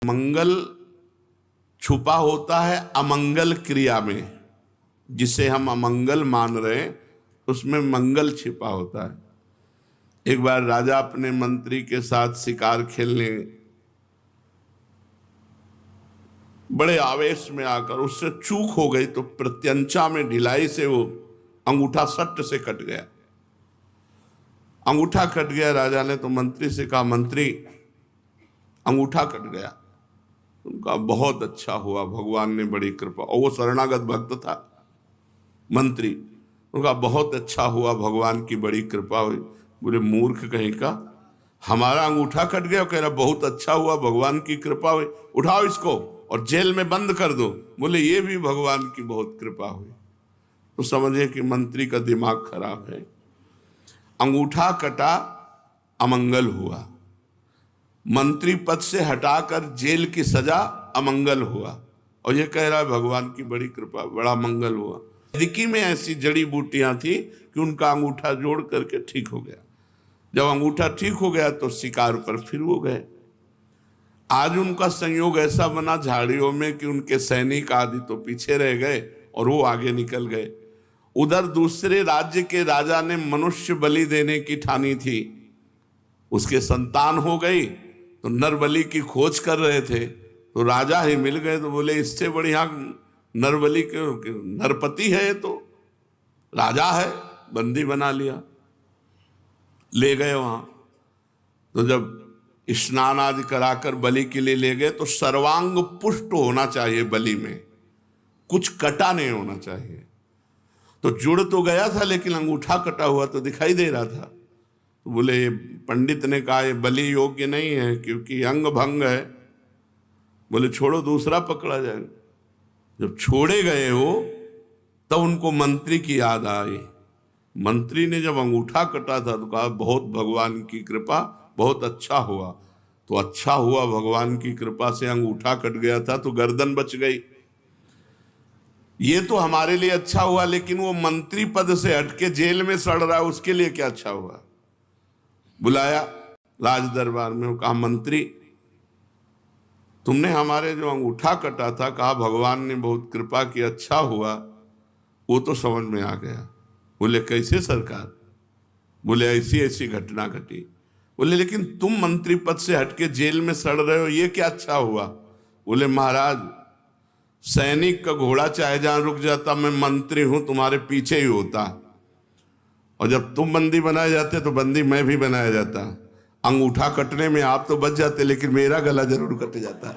मंगल छुपा होता है अमंगल क्रिया में। जिसे हम अमंगल मान रहे हैं उसमें मंगल छिपा होता है। एक बार राजा अपने मंत्री के साथ शिकार खेलने बड़े आवेश में आकर उससे चूक हो गई तो प्रत्यंचा में ढिलाई से वो अंगूठा सट्ट से कट गया। अंगूठा कट गया। राजा ने तो मंत्री से कहा, मंत्री अंगूठा कट गया। उनका बहुत अच्छा हुआ, भगवान ने बड़ी कृपा। और वो शरणागत भक्त था मंत्री। उनका बहुत अच्छा हुआ, भगवान की बड़ी कृपा हुई। बोले मूर्ख कहीं का, हमारा अंगूठा कट गया, कह रहा बहुत अच्छा हुआ, भगवान की कृपा हुई, उठाओ इसको और जेल में बंद कर दो। बोले ये भी भगवान की बहुत कृपा हुई। तो समझे कि मंत्री का दिमाग खराब है। अंगूठा कटा, अमंगल हुआ। मंत्री पद से हटाकर जेल की सजा, अमंगल हुआ। और ये कह रहा है भगवान की बड़ी कृपा, बड़ा मंगल हुआ। वैदिकी में ऐसी जड़ी बूटियां थी कि उनका अंगूठा जोड़ करके ठीक हो गया। जब अंगूठा ठीक हो गया तो शिकार पर फिर वो गए। आज उनका संयोग ऐसा बना झाड़ियों में कि उनके सैनिक आदि तो पीछे रह गए और वो आगे निकल गए। उधर दूसरे राज्य के राजा ने मनुष्य बलि देने की ठानी थी। उसके संतान हो गई तो नरबलि की खोज कर रहे थे तो राजा ही मिल गए। तो बोले इससे बढ़िया नरबलि के नरपति है, तो राजा है, बंदी बना लिया, ले गए वहां। तो जब स्नान आदि कराकर बलि के लिए ले गए तो सर्वांग पुष्ट होना चाहिए बलि में, कुछ कटा नहीं होना चाहिए। तो जुड़ तो गया था लेकिन अंगूठा कटा हुआ तो दिखाई दे रहा था। तो बोले पंडित ने कहा ये बलि योग्य नहीं है क्योंकि अंग भंग है। बोले छोड़ो, दूसरा पकड़ा जाएगा। जब छोड़े गए हो तब उनको मंत्री की याद आई। मंत्री ने जब अंगूठा कटा था तो कहा बहुत भगवान की कृपा, बहुत अच्छा हुआ। तो अच्छा हुआ, भगवान की कृपा से अंगूठा कट गया था तो गर्दन बच गई। ये तो हमारे लिए अच्छा हुआ, लेकिन वो मंत्री पद से हटके जेल में सड़ रहा है, उसके लिए क्या अच्छा हुआ। बुलाया राज दरबार में, कहा मंत्री तुमने हमारे जो अंगूठा कटा था, कहा भगवान ने बहुत कृपा की, अच्छा हुआ, वो तो समझ में आ गया। बोले कैसे सरकार? बोले ऐसी ऐसी घटना घटी। बोले लेकिन तुम मंत्री पद से हटके जेल में सड़ रहे हो, ये क्या अच्छा हुआ? बोले महाराज सैनिक का घोड़ा चाहे जहां रुक जाता, मैं मंत्री हूं तुम्हारे पीछे ही होता, और जब तुम बंदी बनाए जाते तो बंदी मैं भी बनाया जाता। अंगूठा कटने में आप तो बच जाते लेकिन मेरा गला जरूर कट जाता।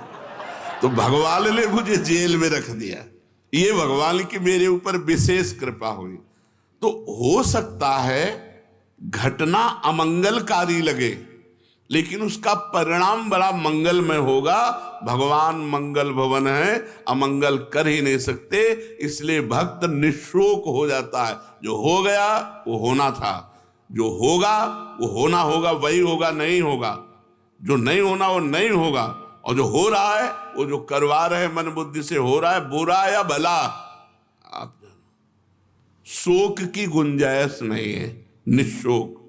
तो भगवान ने मुझे जेल में रख दिया, ये भगवान की मेरे ऊपर विशेष कृपा हुई। तो हो सकता है घटना अमंगलकारी लगे लेकिन उसका परिणाम बड़ा मंगलमय होगा। भगवान मंगल भवन है, अमंगल कर ही नहीं सकते। इसलिए भक्त निशोक हो जाता है। जो हो गया वो होना था, जो होगा वो होना होगा, वही होगा, नहीं होगा। जो नहीं होना वो नहीं होगा, और जो हो रहा है वो जो करवा रहे मन बुद्धि से हो रहा है, बुरा या भला, आप शोक की गुंजाइश नहीं है, निशोक।